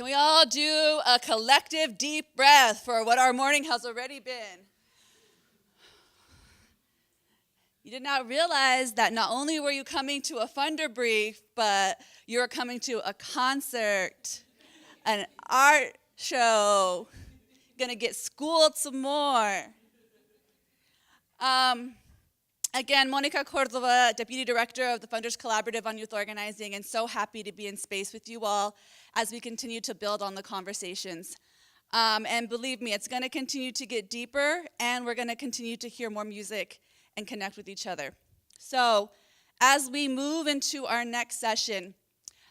Can we all do a collective deep breath for what our morning has already been? You did not realize that not only were you coming to a funder brief, but you were coming to a concert, an art show, gonna get schooled some more. Again, Monica Cordova, Deputy Director of the Funders Collaborative on Youth Organizing, and so happy to be in space with you all as we continue to build on the conversations. And believe me, it's gonna continue to get deeper, and we're gonna continue to hear more music and connect with each other. So, as we move into our next session,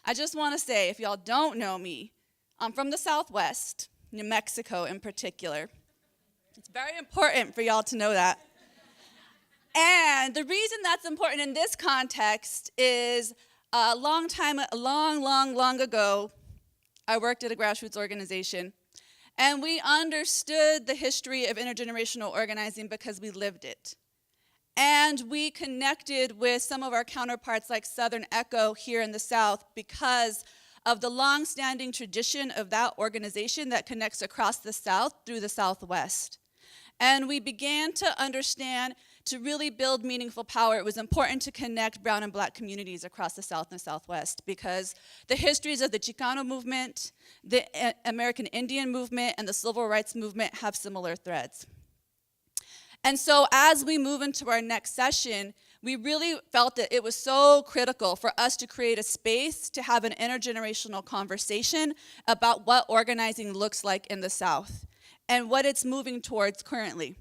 I just wanna say, if y'all don't know me, I'm from the Southwest, New Mexico in particular. It's very important for y'all to know that. And the reason that's important in this context is a long ago, I worked at a grassroots organization, and we understood the history of intergenerational organizing because we lived it. And we connected with some of our counterparts like Southern Echo here in the South because of the long-standing tradition of that organization that connects across the South through the Southwest. And we began to understand, to really build meaningful power, it was important to connect brown and black communities across the South and Southwest because the histories of the Chicano movement, the American Indian movement, and the civil rights movement have similar threads. And so as we move into our next session, we really felt that it was so critical for us to create a space to have an intergenerational conversation about what organizing looks like in the South and what it's moving towards currently.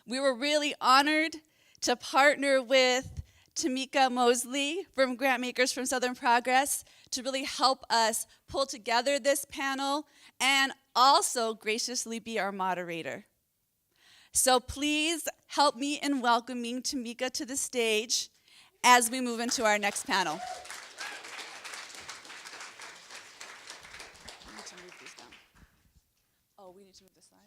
We were really honored to partner with Tamieka Mosley from Grantmakers from Southern Progress to really help us pull together this panel and also graciously be our moderator. So please help me in welcoming Tamieka to the stage as we move into our next panel. I need to move these down. Oh, we need to move the slides.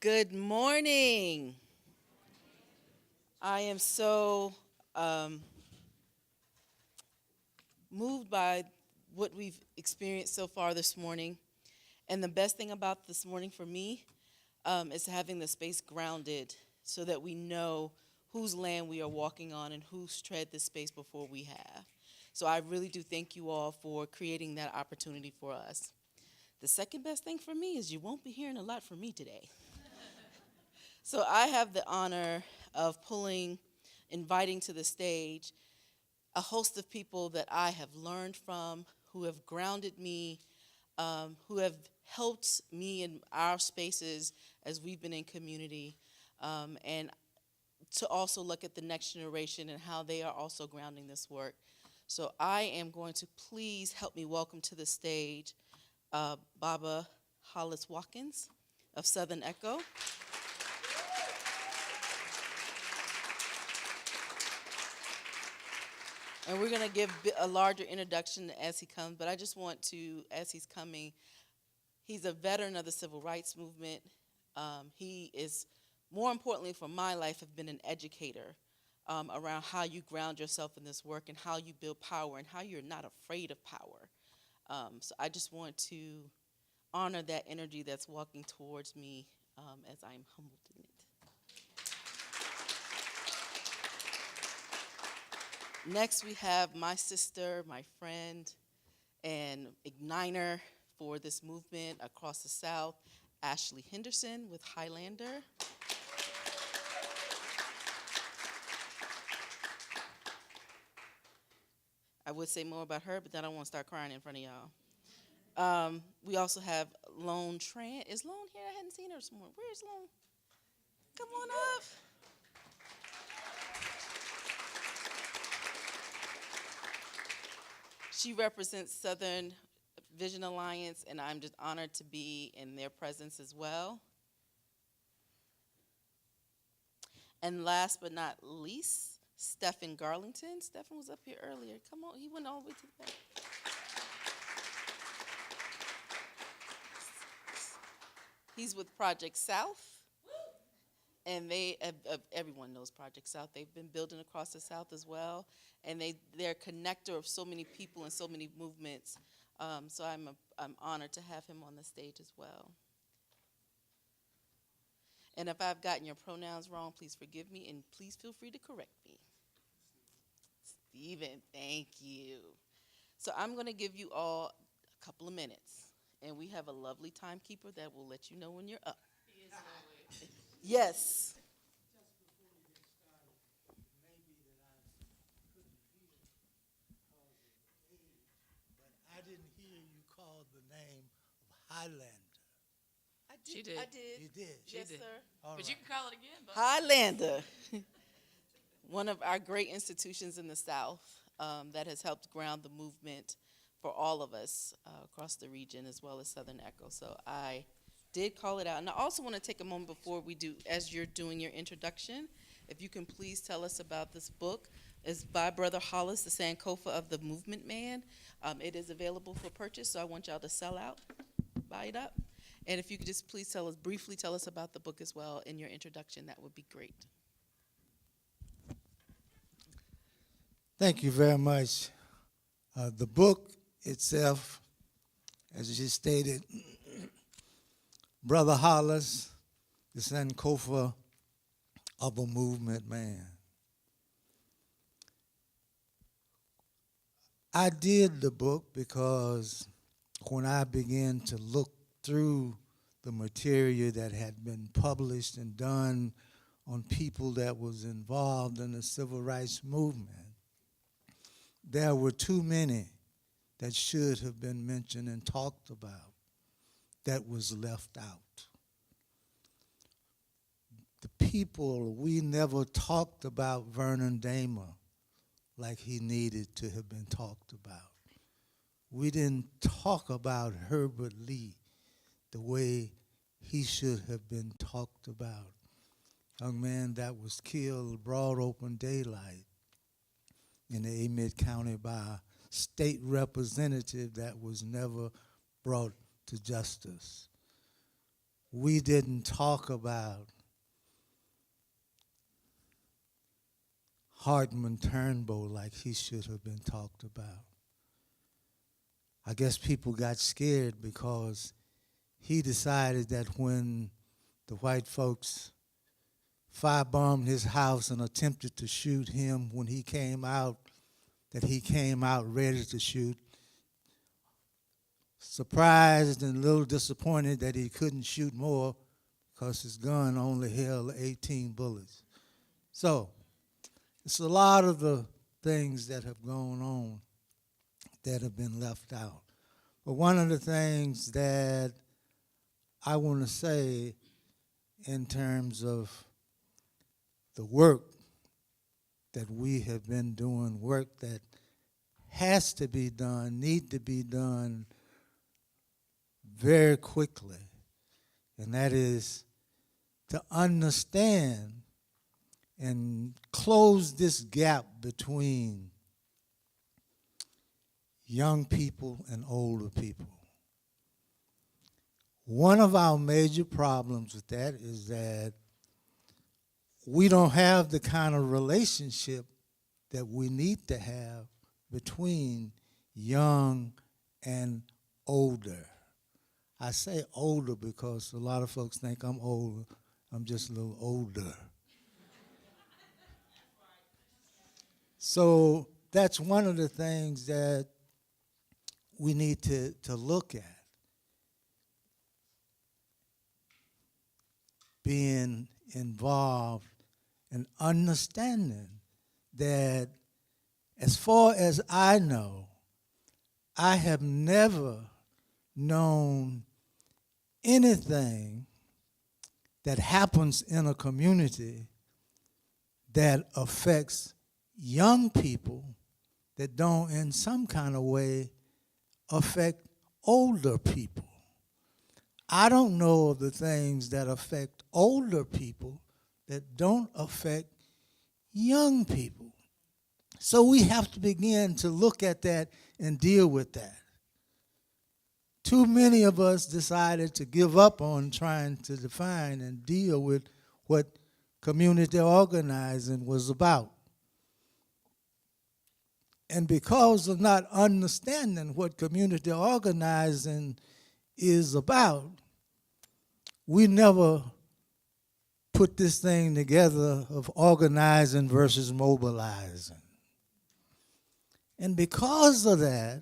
Good morning. I am so moved by what we've experienced so far this morning. And the best thing about this morning for me is having the space grounded so that we know whose land we are walking on and who's tread this space before we have. So I really do thank you all for creating that opportunity for us. The second best thing for me is you won't be hearing a lot from me today. So I have the honor of inviting to the stage a host of people that I have learned from, who have grounded me, who have helped me in our spaces as we've been in community, and to also look at the next generation and how they are also grounding this work. So I am going to please help me welcome to the stage Baba Hollis Watkins of Southern Echo. And we're going to give a larger introduction as he comes, but I just want to, as he's coming, he's a veteran of the civil rights movement. He is, more importantly for my life, have been an educator around how you ground yourself in this work and how you build power and how you're not afraid of power. So I just want to honor that energy that's walking towards me as I'm humbled in it. Next, we have my sister, my friend, and igniter for this movement across the South, Ashley Henderson with Highlander. I would say more about her, but then I don't want to start crying in front of y'all. We also have Lone Tran. Is Lone here? I hadn't seen her this morning. Where's Lone? Come on up. She represents Southern Vision Alliance, and I'm just honored to be in their presence as well. And last but not least, Stephen Garlington. Stephen was up here earlier. Come on, he went all the way to the back. He's with Project South. And everyone knows Project South. They've been building across the South as well, and they're a connector of so many people and so many movements. So I'm honored to have him on the stage as well. And if I've gotten your pronouns wrong, please forgive me, and please feel free to correct me. Stephen, thank you. So I'm going to give you all a couple of minutes, and we have a lovely timekeeper that will let you know when you're up. He is always. Yes. Just before you get started, maybe that I couldn't hear because of age, but I didn't hear you call the name of Highlander. She did. I did. You did? Yes, did. sir. All But right. you can call it again, but Highlander, one of our great institutions in the South that has helped ground the movement for all of us across the region as well as Southern Echo. So I did call it out. And I also want to take a moment before we do, as you're doing your introduction, if you can please tell us about this book. It's by Brother Hollis, the Sankofa of the Movement Man. It is available for purchase, so I want y'all to sell out, buy it up. And if you could just please briefly tell us about the book as well in your introduction, that would be great. Thank you very much. The book itself, as you stated, Brother Hollis, the Sankofa of a Movement Man. I did the book because when I began to look through the material that had been published and done on people that was involved in the civil rights movement, there were too many that should have been mentioned and talked about that was left out. The people, we never talked about Vernon Damer like he needed to have been talked about. We didn't talk about Herbert Lee the way he should have been talked about. Young man that was killed broad open daylight in the Amite County by a state representative that was never brought to justice. We didn't talk about Hartman Turnbow like he should have been talked about. I guess people got scared because he decided that when the white folks firebombed his house and attempted to shoot him when he came out, that he came out ready to shoot. Surprised and a little disappointed that he couldn't shoot more because his gun only held 18 bullets. So it's a lot of the things that have gone on that have been left out. But one of the things that I want to say in terms of the work that we have been doing, work that has to be done, need to be done very quickly, and that is to understand and close this gap between young people and older people. One of our major problems with that is that we don't have the kind of relationship that we need to have between young and older. I say older because a lot of folks think I'm older. I'm just a little older. So that's one of the things that we need to look at. Being involved and understanding that, as far as I know, I have never known anything that happens in a community that affects young people that don't in some kind of way affect older people. I don't know of the things that affect older people that don't affect young people. So we have to begin to look at that and deal with that. Too many of us decided to give up on trying to define and deal with what community organizing was about. And because of not understanding what community organizing is about, we never put this thing together of organizing versus mobilizing. And because of that,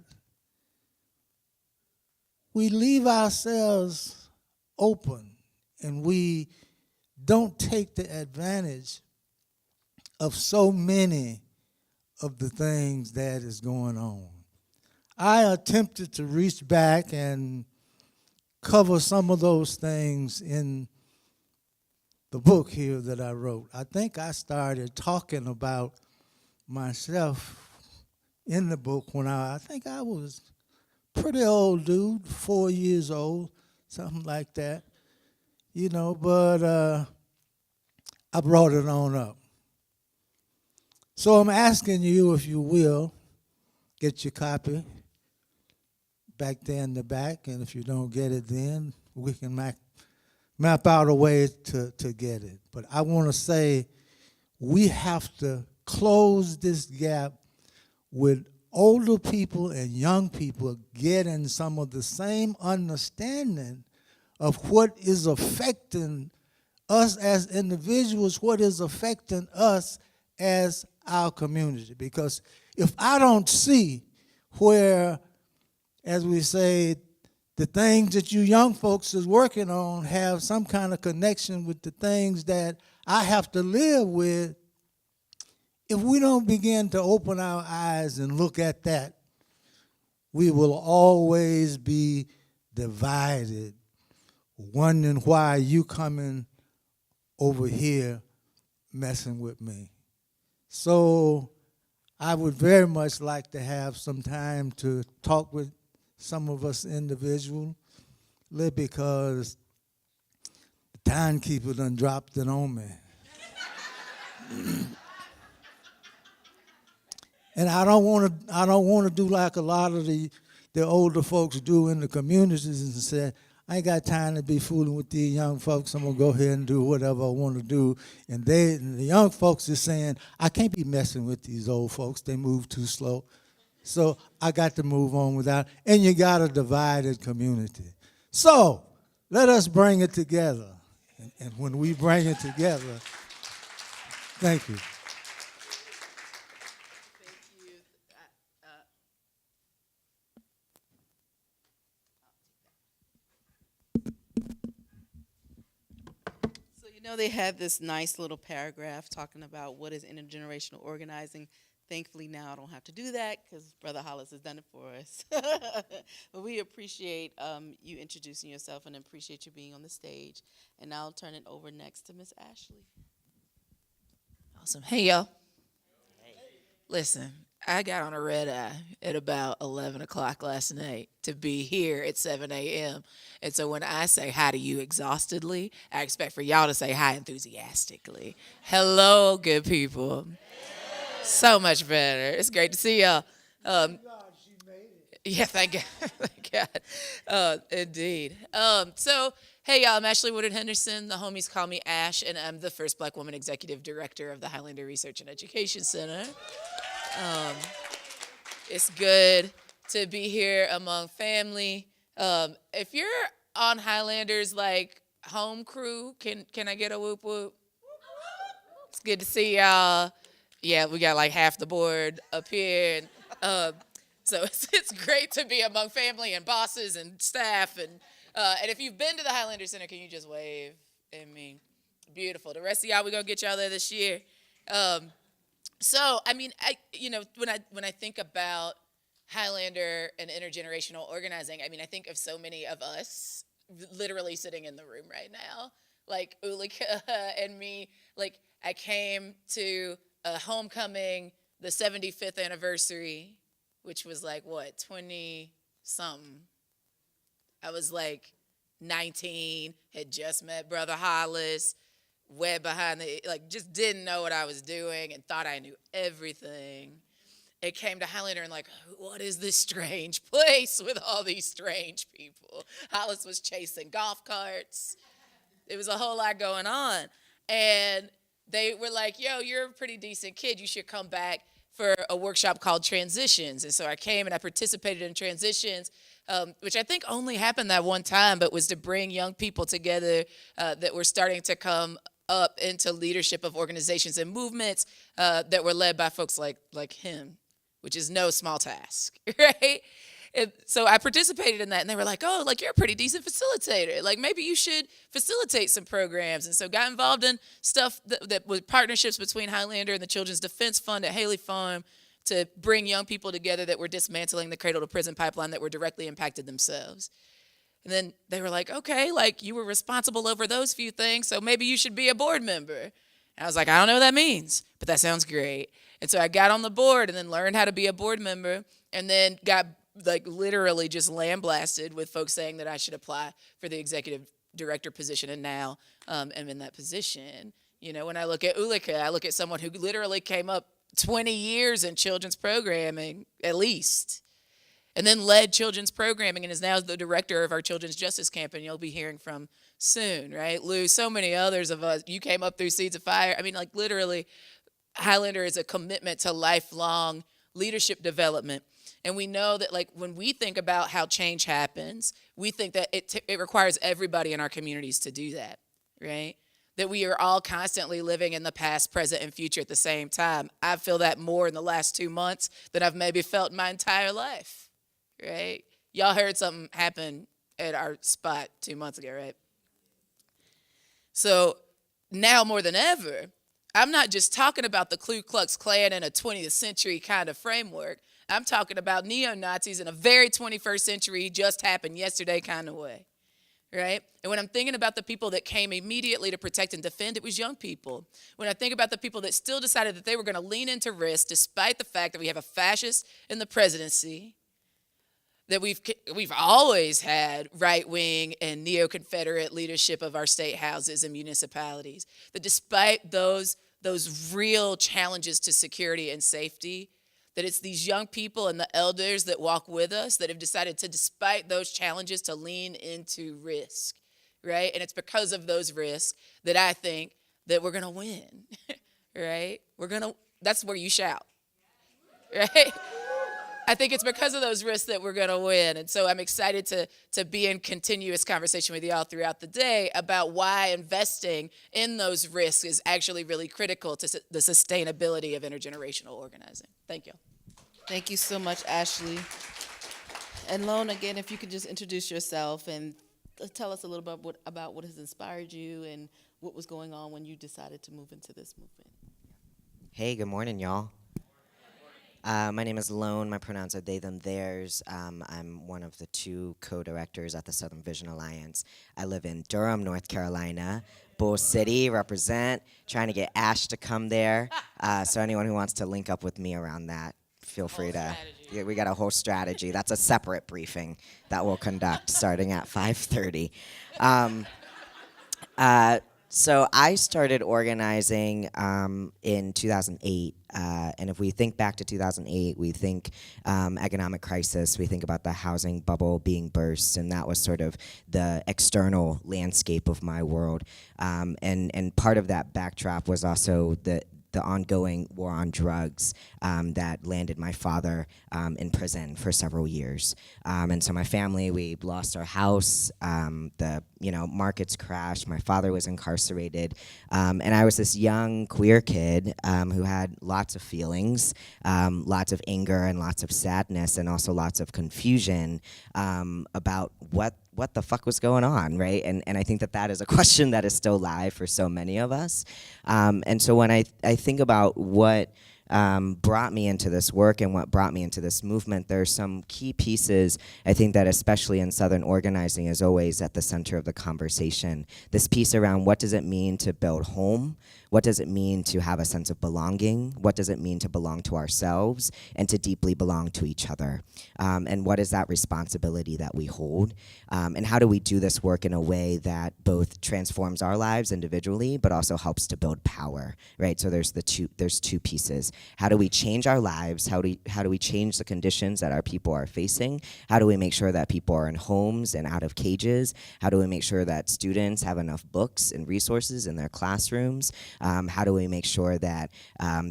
we leave ourselves open and we don't take the advantage of so many of the things that is going on. I attempted to reach back and cover some of those things in the book here that I wrote. I think I started talking about myself in the book when I think I was pretty old dude, 4 years old, something like that, but I brought it on up. So I'm asking you, if you will, get your copy back there in the back, and if you don't get it then, we can map out a way to get it. But I want to say we have to close this gap with older people and young people getting some of the same understanding of what is affecting us as individuals, what is affecting us as our community. Because if I don't see where, as we say, the things that you young folks is working on have some kind of connection with the things that I have to live with, if we don't begin to open our eyes and look at that, we will always be divided, wondering why you coming over here messing with me. So I would very much like to have some time to talk with some of us individually, because the timekeeper done dropped it on me. And I don't want to do like a lot of the older folks do in the communities and say, I ain't got time to be fooling with these young folks. I'm gonna go ahead and do whatever I want to do. And the young folks is saying, I can't be messing with these old folks. They move too slow. So I got to move on without. And you got a divided community. So let us bring it together. And when we bring it together, thank you. They have this nice little paragraph talking about what is intergenerational organizing. Thankfully, now I don't have to do that because Brother Hollis has done it for us. But we appreciate you introducing yourself and appreciate you being on the stage. And I'll turn it over next to Miss Ashley. Awesome. Hey, y'all. Hey. Listen, I got on a red eye at about 11 o'clock last night to be here at 7 a.m. And so when I say hi to you exhaustedly, I expect for y'all to say hi enthusiastically. Hello, good people. So much better. It's great to see y'all. Yeah, thank God. Thank God. Indeed. So, hey, y'all, I'm Ashley Woodard Henderson. The homies call me Ash, and I'm the first Black woman executive director of the Highlander Research and Education Center. It's good to be here among family. If you're on Highlander's like home crew, can I get a whoop whoop? It's good to see y'all. Yeah, we got like half the board up here. And, so it's great to be among family and bosses and staff. And if you've been to the Highlander Center, can you just wave at me? Beautiful. The rest of y'all, we're going to get y'all there this year. So, I mean, when I think about Highlander and intergenerational organizing, I mean, I think of so many of us literally sitting in the room right now, like Ulika and me. Like, I came to a homecoming, the 75th anniversary, which was like, what, 20-something. I was like 19, had just met Brother Hollis, way behind just didn't know what I was doing and thought I knew everything. It came to Highlander and like, what is this strange place with all these strange people? Hollis was chasing golf carts. There was a whole lot going on. And they were like, yo, you're a pretty decent kid. You should come back for a workshop called Transitions. And so I came and I participated in Transitions, which I think only happened that one time, but was to bring young people together that were starting to come up into leadership of organizations and movements that were led by folks like him, which is no small task, right? And so I participated in that, and they were like, oh, like, you're a pretty decent facilitator. Like, maybe you should facilitate some programs. And so got involved in stuff that was partnerships between Highlander and the Children's Defense Fund at Haley Farm to bring young people together that were dismantling the cradle to prison pipeline that were directly impacted themselves. And then they were like, okay, like, you were responsible over those few things, so maybe you should be a board member. And I was like, I don't know what that means, but that sounds great. And so I got on the board and then learned how to be a board member, and then got like literally just lambasted with folks saying that I should apply for the executive director position, and now am in that position. You know, when I look at Ulrika, I look at someone who literally came up 20 years in children's programming, at least, and then led children's programming and is now the director of our Children's Justice Campaign you'll be hearing from soon, right? Lou, so many others of us, you came up through Seeds of Fire. I mean, like, literally, Highlander is a commitment to lifelong leadership development. And we know that, like, when we think about how change happens, we think that it requires everybody in our communities to do that, right? That we are all constantly living in the past, present, and future at the same time. I feel that more in the last 2 months than I've maybe felt in my entire life, right? Y'all heard something happen at our spot 2 months ago, right? So now more than ever, I'm not just talking about the Ku Klux Klan in a 20th century kind of framework. I'm talking about neo-Nazis in a very 21st century, just happened yesterday kind of way, right? And when I'm thinking about the people that came immediately to protect and defend, it was young people. When I think about the people that still decided that they were going to lean into risk, despite the fact that we have a fascist in the presidency, that we've always had right-wing and neo-Confederate leadership of our state houses and municipalities, that despite those real challenges to security and safety, that it's these young people and the elders that walk with us that have decided to, despite those challenges, to lean into risk, right? And it's because of those risks that I think that we're gonna win, right? That's where you shout, right? I think it's because of those risks that we're gonna win. And so I'm excited to be in continuous conversation with you all throughout the day about why investing in those risks is actually really critical to the sustainability of intergenerational organizing. Thank you. Thank you so much, Ashley. And Lone, again, if you could just introduce yourself and tell us a little bit about what has inspired you and what was going on when you decided to move into this movement. Hey, good morning, y'all. My name is Lone. My pronouns are they, them, theirs. I'm one of the 2 co-directors at the Southern Vision Alliance. I live in Durham, North Carolina. Bull City, represent. Trying to get Ash to come there. So anyone who wants to link up with me around that, feel free to. Yeah, we got a whole strategy. That's a separate briefing that we'll conduct starting at 5:30. So I started organizing in 2008, and if we think back to 2008, we think economic crisis, we think about the housing bubble being burst, and that was sort of the external landscape of my world. And part of that backdrop was also the ongoing war on drugs that landed my father in prison for several years. And so my family, we lost our house, the markets crashed, my father was incarcerated, and I was this young queer kid who had lots of feelings, lots of anger and lots of sadness and also lots of confusion about what the fuck was going on, right? And I think that is a question that is still live for so many of us. And so when I think about what brought me into this work and what brought me into this movement, there are some key pieces, I think, that especially in Southern organizing is always at the center of the conversation. This piece around what does it mean to build home? What does it mean to have a sense of belonging? What does it mean to belong to ourselves and to deeply belong to each other? And what is that responsibility that we hold? And how do we do this work in a way that both transforms our lives individually, but also helps to build power, right? So there's two pieces. How do we change our lives? How do we change the conditions that our people are facing? How do we make sure that people are in homes and out of cages? How do we make sure that students have enough books and resources in their classrooms? How do we make sure that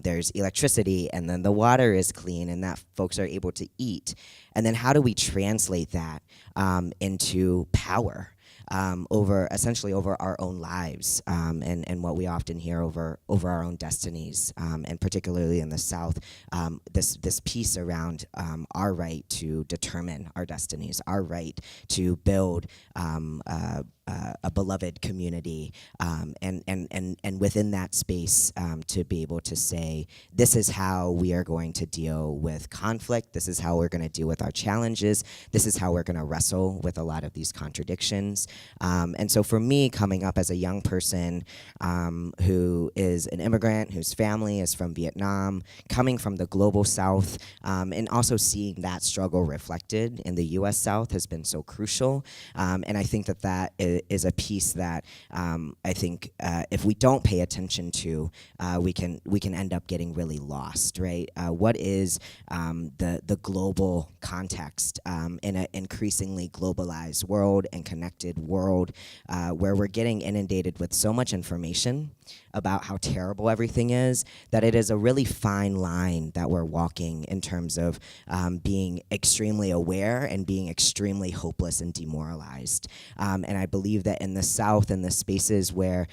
there's electricity and then the water is clean and that folks are able to eat? And then how do we translate that into power? Essentially over our own lives, and what we often hear over our own destinies, and particularly in the South, this piece around our right to determine our destinies, our right to build a beloved community, and within that space, to be able to say, this is how we are going to deal with conflict, this is how we're going to deal with our challenges, this is how we're going to wrestle with a lot of these contradictions. And so for me, coming up as a young person who is an immigrant, whose family is from Vietnam, coming from the global South, and also seeing that struggle reflected in the US South has been so crucial. And I think that is a piece that I think if we don't pay attention to, we can end up getting really lost, right? What is the global context in an increasingly globalized world and connected world, where we're getting inundated with so much information about how terrible everything is, that it is a really fine line that we're walking in terms of being extremely aware and being extremely hopeless and demoralized. And I believe that in the South, in the spaces where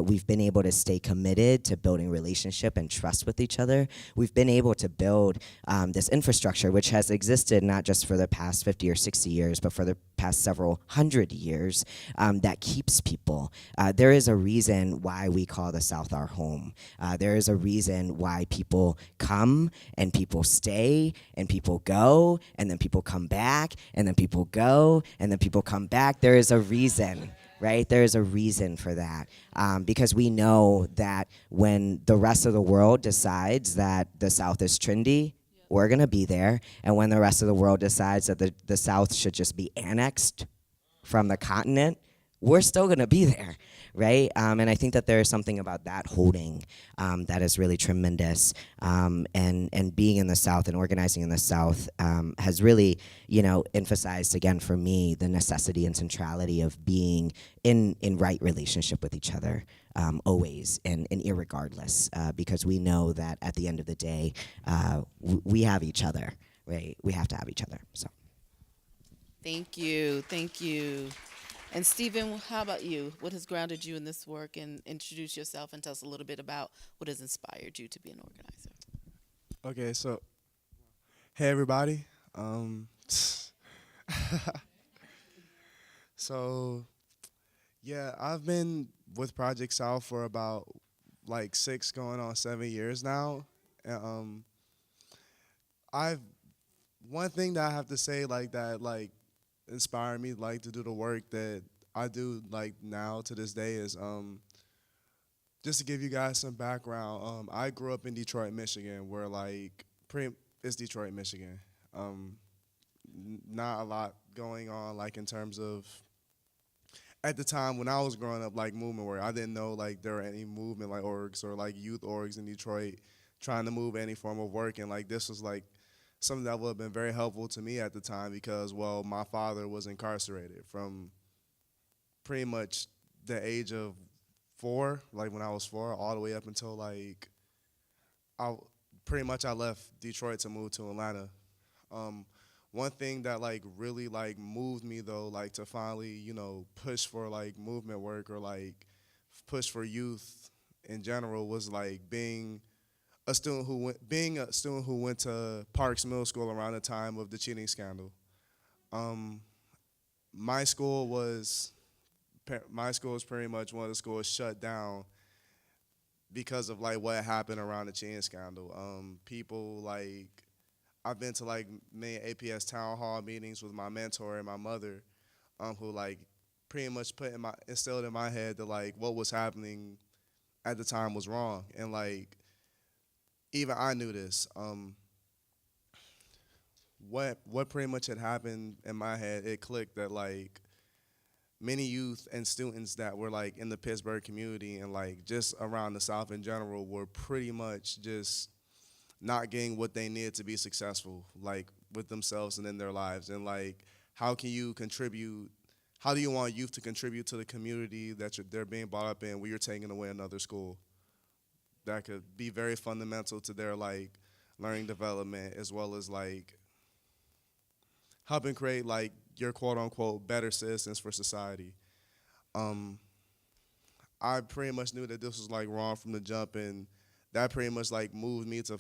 we've been able to stay committed to building relationship and trust with each other, we've been able to build this infrastructure, which has existed not just for the past 50 or 60 years, but for the past several hundred years, that keeps people. There is a reason why we call the South our home. There is a reason why people come and people stay and people go and then people come back and then people go and then people come back. There is a reason, right? There is a reason for that, because we know that when the rest of the world decides that the South is trendy, we're going to be there. And when the rest of the world decides that the South should just be annexed from the continent, we're still going to be there, right? And I think that there is something about that holding that is really tremendous. And being in the South and organizing in the South has really, emphasized, again, for me, the necessity and centrality of being in right relationship with each other, always and irregardless, because we know that at the end of the day, we have each other, right? We have to have each other, so. Thank you. And Stephen, how about you? What has grounded you in this work? And introduce yourself and tell us a little bit about what has inspired you to be an organizer. Okay, so hey everybody. So yeah, I've been with Project South for about like 6 going on 7 years now. And one thing that I have to say that inspired me to do the work that I do now to this day is just to give you guys some background. I grew up in Detroit, Michigan, where it's Detroit, Michigan. Not a lot going on in terms of, at the time when I was growing up, movement work. I didn't know there were any movement orgs or youth orgs in Detroit trying to move any form of work, and this was something that would have been very helpful to me at the time because, well, my father was incarcerated from pretty much the age of 4, when I was 4, all the way up until I left Detroit to move to Atlanta. One thing that really moved me though, to finally push for movement work or push for youth in general was being a student who went to Parks Middle School around the time of the cheating scandal. My school was pretty much one of the schools shut down because of what happened around the cheating scandal. People I've been to many APS town hall meetings with my mentor and my mother, who pretty much instilled in my head that what was happening at the time was wrong, and even I knew this. What pretty much had happened in my head, it clicked that many youth and students that were in the Pittsburgh community and just around the South in general were pretty much just not getting what they needed to be successful with themselves and in their lives. And how can you contribute? How do you want youth to contribute to the community that they're being brought up in when you're taking away another school? that could be very fundamental to their like learning development, as well as like helping create like your quote unquote better citizens for society. I pretty much knew that this was like wrong from the jump, and that pretty much like moved me to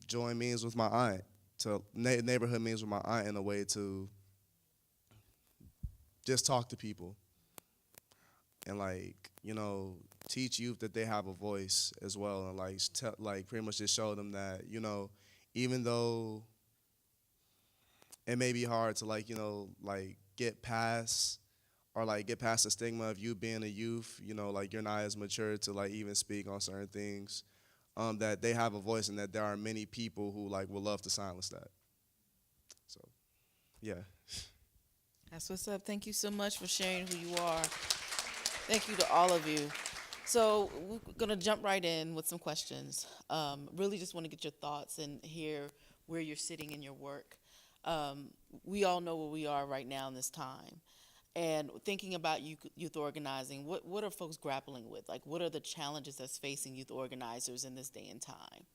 join meetings with my aunt, to neighborhood meetings with my aunt, in a way to just talk to people and like teach youth that they have a voice as well, and like pretty much just show them that even though it may be hard to like get past the stigma of you being a youth, like you're not as mature to like even speak on certain things, that they have a voice, and that there are many people who like would love to silence that. So, yeah. That's what's up. Thank you so much for sharing who you are. Thank you to all of you. So we're gonna jump right in with some questions. Really just want to get your thoughts and hear where you're sitting in your work. We all know where we are right now in this time. And thinking about youth organizing, what are folks grappling with? Like, what are the challenges that's facing youth organizers in this day and time?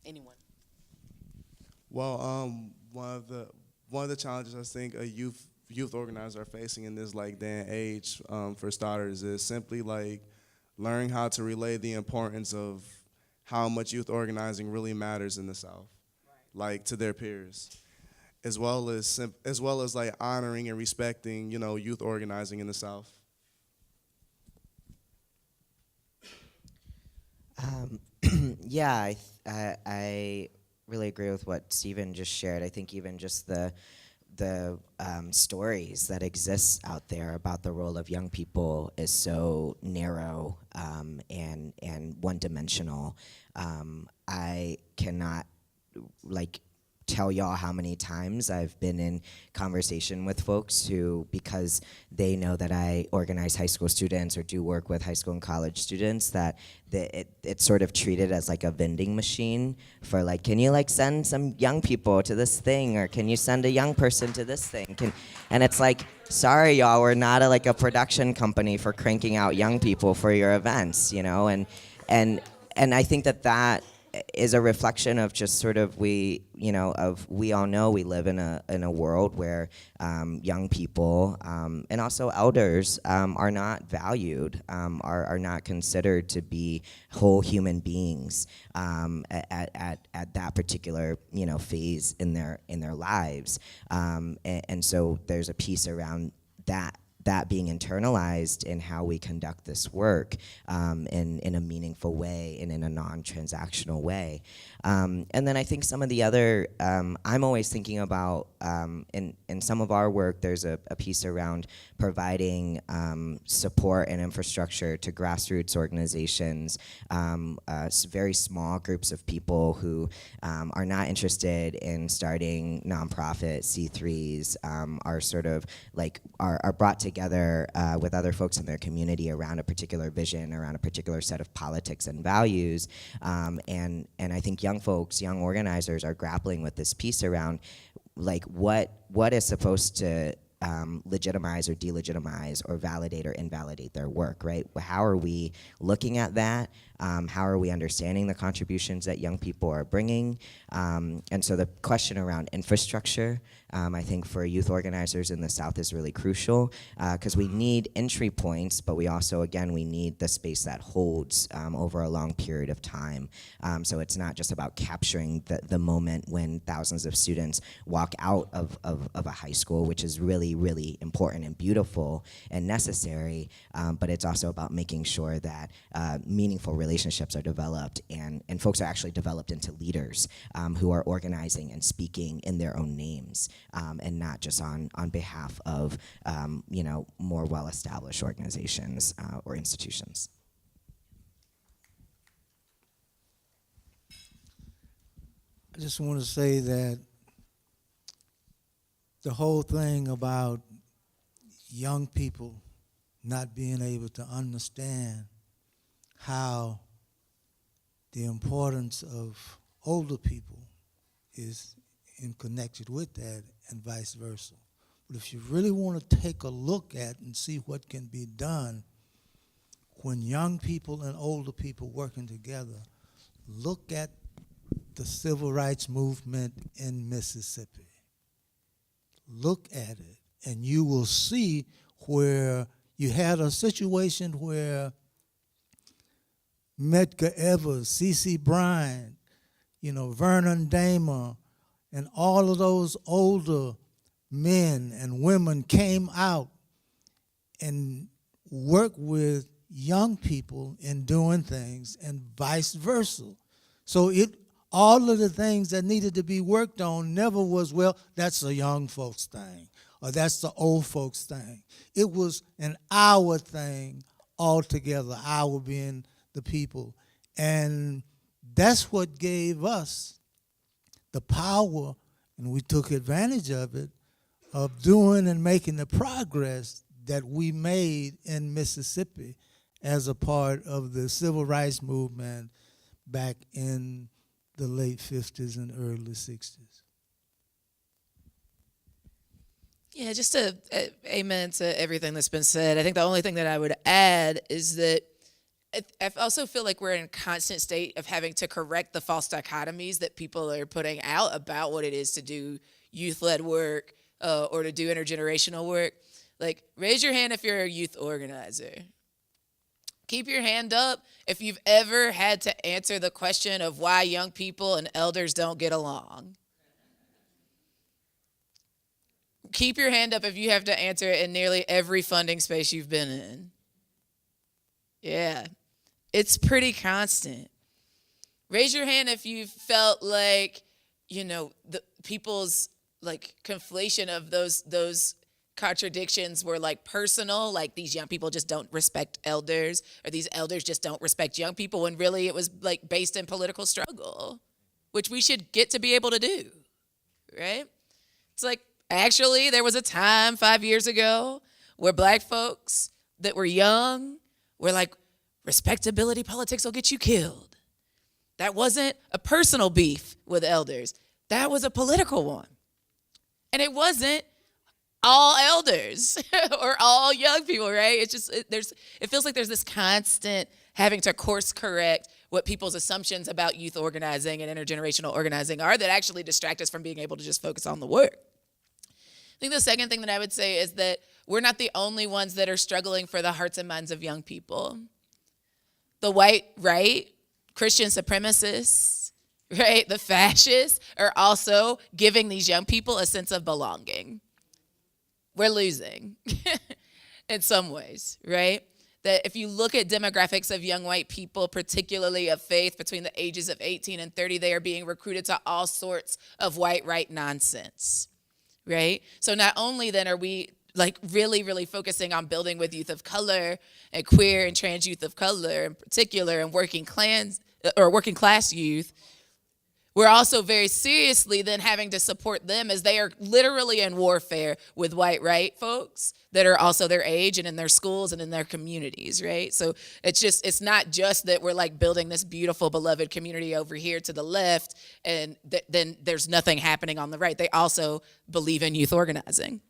Anyone? Well, one of the challenges I think a youth organizers are facing in this like day and age, for starters, is simply like learning how to relay the importance of how much youth organizing really matters in the South, like to their peers, as well as like honoring and respecting youth organizing in the South. Yeah, I really agree with what Stephen just shared. I think even just the stories that exist out there about the role of young people is so narrow and one-dimensional. I cannot tell y'all how many times I've been in conversation with folks who, because they know that I organize high school students or do work with high school and college students, that it's sort of treated as like a vending machine for like, can you like send some young people to this thing, or can you send a young person to this thing? And it's like, sorry y'all, we're not a production company for cranking out young people for your events, and I think that is a reflection of just sort of we all know we live in a world where young people and also elders are not valued, are not considered to be whole human beings at that particular phase in their lives, and so there's a piece around that being internalized in how we conduct this work in a meaningful way and in a non-transactional way. And then I think some of the other, I'm always thinking about, in some of our work, there's a piece around providing support and infrastructure to grassroots organizations, very small groups of people who are not interested in starting nonprofit C3s, are sort of like, are brought together with other folks in their community around a particular vision, around a particular set of politics and values, and I think young folks, young organizers are grappling with this piece around like what is supposed to legitimize or delegitimize or validate or invalidate their work, right? How are we looking at that? How are we understanding the contributions that young people are bringing? And so the question around infrastructure, I think for youth organizers in the South is really crucial, because we need entry points, but we also, again, we need the space that holds over a long period of time. So it's not just about capturing the moment when thousands of students walk out of a high school, which is really, really important and beautiful and necessary, but it's also about making sure that meaningful relationships are developed and folks are actually developed into leaders who are organizing and speaking in their own names, and not just on behalf of more well-established organizations or institutions. I just want to say that the whole thing about young people not being able to understand how the importance of older people is in connected with that and vice versa. But if you really want to take a look at and see what can be done when young people and older people working together, look at the civil rights movement in Mississippi. Look at it, and you will see where you had a situation where Medgar Evers, C.C. Bryant, Vernon Damer, and all of those older men and women came out and worked with young people in doing things, and vice versa. So all of the things that needed to be worked on never was, well, that's a young folks thing, or that's the old folks thing. It was an our thing altogether, our being the people. And that's what gave us the power, and we took advantage of it, of doing and making the progress that we made in Mississippi as a part of the civil rights movement back in the late 50s and early 60s. Yeah, just to amen to everything that's been said. I think the only thing that I would add is that I also feel like we're in a constant state of having to correct the false dichotomies that people are putting out about what it is to do youth-led work or to do intergenerational work. Like, raise your hand if you're a youth organizer. Keep your hand up if you've ever had to answer the question of why young people and elders don't get along. Keep your hand up if you have to answer it in nearly every funding space you've been in. Yeah, it's pretty constant. Raise your hand if you felt like, the people's like conflation of those contradictions were like personal, like these young people just don't respect elders, or these elders just don't respect young people, when really it was like based in political struggle, which we should get to be able to do, right? It's like, actually, there was a time 5 years ago where black folks that were young were like, respectability politics will get you killed. That wasn't a personal beef with elders. That was a political one. And it wasn't all elders or all young people, right? It's just, it feels like there's this constant having to course correct what people's assumptions about youth organizing and intergenerational organizing are that actually distract us from being able to just focus on the work. I think the second thing that I would say is that we're not the only ones that are struggling for the hearts and minds of young people. The white right, Christian supremacists, right, the fascists are also giving these young people a sense of belonging. We're losing in some ways, right? That if you look at demographics of young white people, particularly of faith between the ages of 18 and 30, they are being recruited to all sorts of white right nonsense, right? So not only then are we like really, really focusing on building with youth of color and queer and trans youth of color in particular, and working class youth, we're also very seriously then having to support them as they are literally in warfare with white right folks that are also their age and in their schools and in their communities, right? So it's not just that we're like building this beautiful, beloved community over here to the left and then there's nothing happening on the right. They also believe in youth organizing.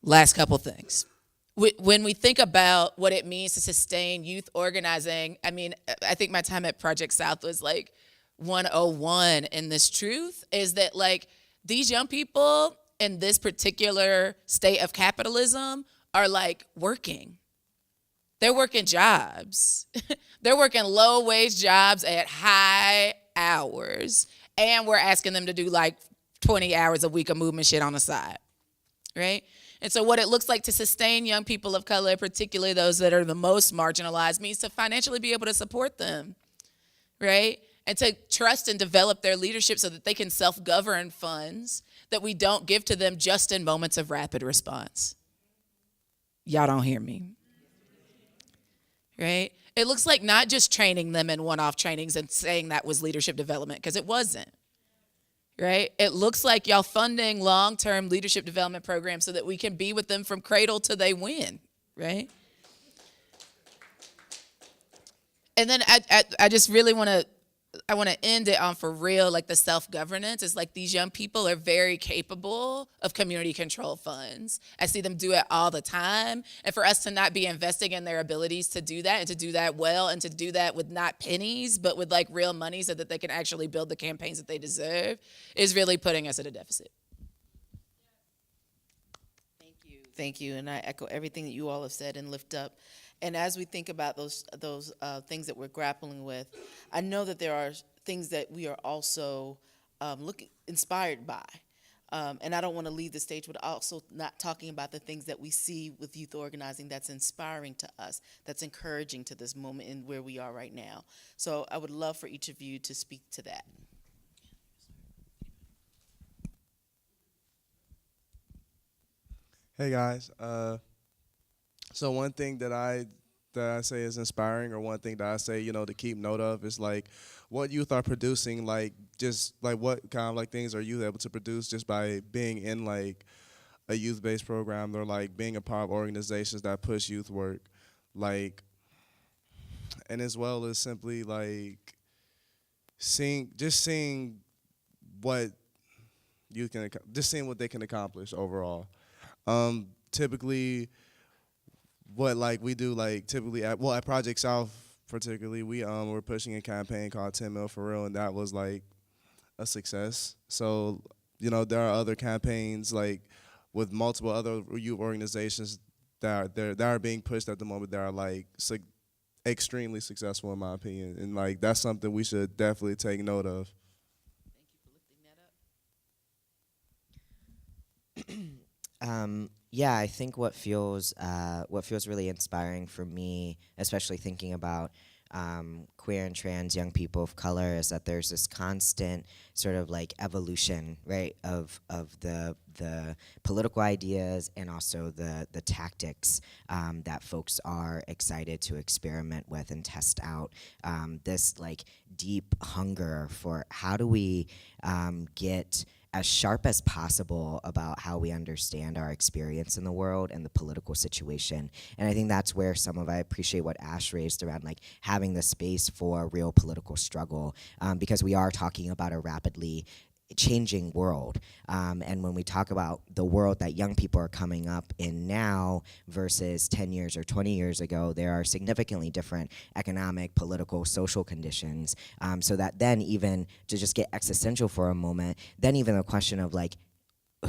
Last couple things. When we think about what it means to sustain youth organizing, I mean, I think my time at Project South was like 101 in this truth, is that like these young people in this particular state of capitalism are like working. They're working jobs. They're working low wage jobs at high hours. And we're asking them to do like 20 hours a week of movement shit on the side, right? And so what it looks like to sustain young people of color, particularly those that are the most marginalized, means to financially be able to support them, right? And to trust and develop their leadership so that they can self-govern funds that we don't give to them just in moments of rapid response. Y'all don't hear me, right? It looks like not just training them in one-off trainings and saying that was leadership development, because it wasn't, right? It looks like y'all funding long-term leadership development programs so that we can be with them from cradle till they win, right? And then I just really want to I want to end it on, for real, like the self-governance. It's like these young people are very capable of community control funds. I see them do it all the time. And for us to not be investing in their abilities to do that, and to do that well, and to do that with not pennies, but with like real money so that they can actually build the campaigns that they deserve, is really putting us at a deficit. Thank you, and I echo everything that you all have said and lift up. And as we think about those things that we're grappling with, I know that there are things that we are also inspired by. And I don't want to leave the stage, but also not talking about the things that we see with youth organizing that's inspiring to us, that's encouraging to this moment and where we are right now. So I would love for each of you to speak to that. Hey guys, so one thing that I say is inspiring, or one thing that I say, to keep note of, is like what youth are producing, like just like what kind of like things are you able to produce just by being in like a youth-based program, or like being a part of organizations that push youth work, like, and as well as simply like seeing what you can, just seeing what they can accomplish overall. Typically, what like we do, like typically at Project South particularly, we're pushing a campaign called 10 Mil for Real, and that was like a success. So there are other campaigns like with multiple other youth organizations that are being pushed at the moment that are like extremely successful in my opinion, and like that's something we should definitely take note of. Yeah, I think what feels really inspiring for me, especially thinking about queer and trans young people of color, is that there's this constant sort of like evolution, right, of the political ideas and also the tactics that folks are excited to experiment with and test out. This like deep hunger for how do we get as sharp as possible about how we understand our experience in the world and the political situation. And I think that's where I appreciate what Ash raised around like having the space for real political struggle, because we are talking about a rapidly changing world. And when we talk about the world that young people are coming up in now versus 10 years or 20 years ago, there are significantly different economic, political, social conditions. So that then, even to just get existential for a moment, then even the question of like,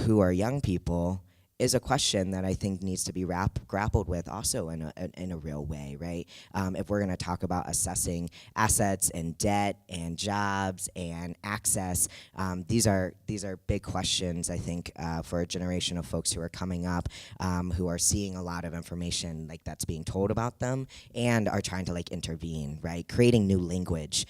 who are young people is a question that I think needs to be grappled with also in a real way, right? If we're gonna talk about assessing assets and debt and jobs and access, these are big questions, I think, for a generation of folks who are coming up, who are seeing a lot of information like that's being told about them and are trying to like intervene, right? Creating new language,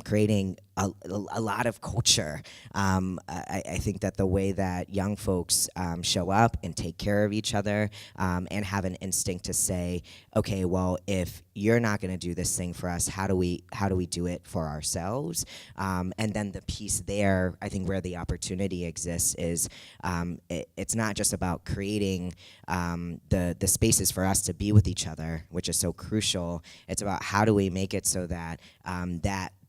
creating a lot of culture. I think that the way that young folks show up and take care of each other, and have an instinct to say, okay, well, if you're not going to do this thing for us, how do we do it for ourselves? And then the piece there, I think, where the opportunity exists is it's not just about creating the spaces for us to be with each other, which is so crucial. It's about how do we make it so that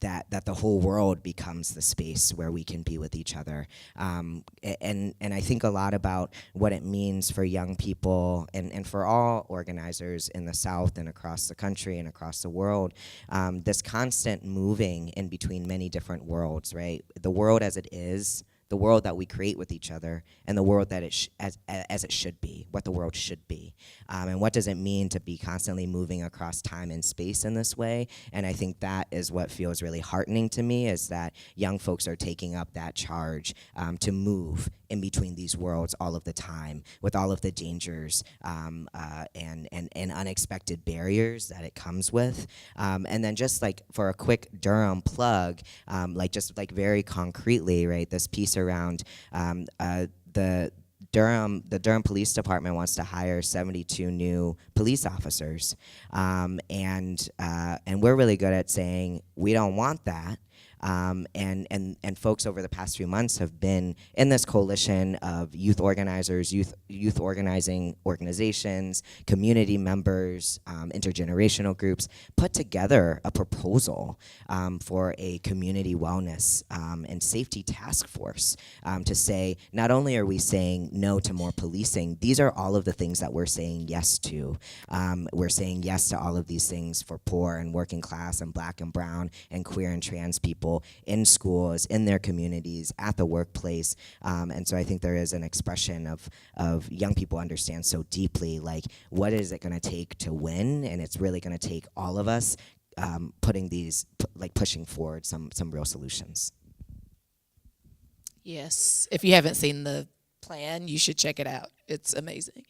that the whole world becomes the space where we can be with each other. And I think a lot about what it means for young people and for all organizers in the South and across the country and across the world, this constant moving in between many different worlds, right? The world as it is, the world that we create with each other, and the world that as it should be, what the world should be. And what does it mean to be constantly moving across time and space in this way? And I think that is what feels really heartening to me, is that young folks are taking up that charge to move in between these worlds all of the time, with all of the dangers and unexpected barriers that it comes with. And then just like for a quick Durham plug, just very concretely, right, this piece around the Durham Police Department wants to hire 72 new police officers, and we're really good at saying we don't want that. And folks over the past few months have been in this coalition of youth organizers, youth organizing organizations, community members, intergenerational groups, put together a proposal for a community wellness and safety task force to say, not only are we saying no to more policing, these are all of the things that we're saying yes to. We're saying yes to all of these things for poor and working class and black and brown and queer and trans people in schools, in their communities, at the workplace. And so I think there is an expression of young people understand so deeply, like, what is it gonna take to win? And it's really gonna take all of us pushing forward some real solutions. Yes. If you haven't seen the plan, you should check it out. It's amazing.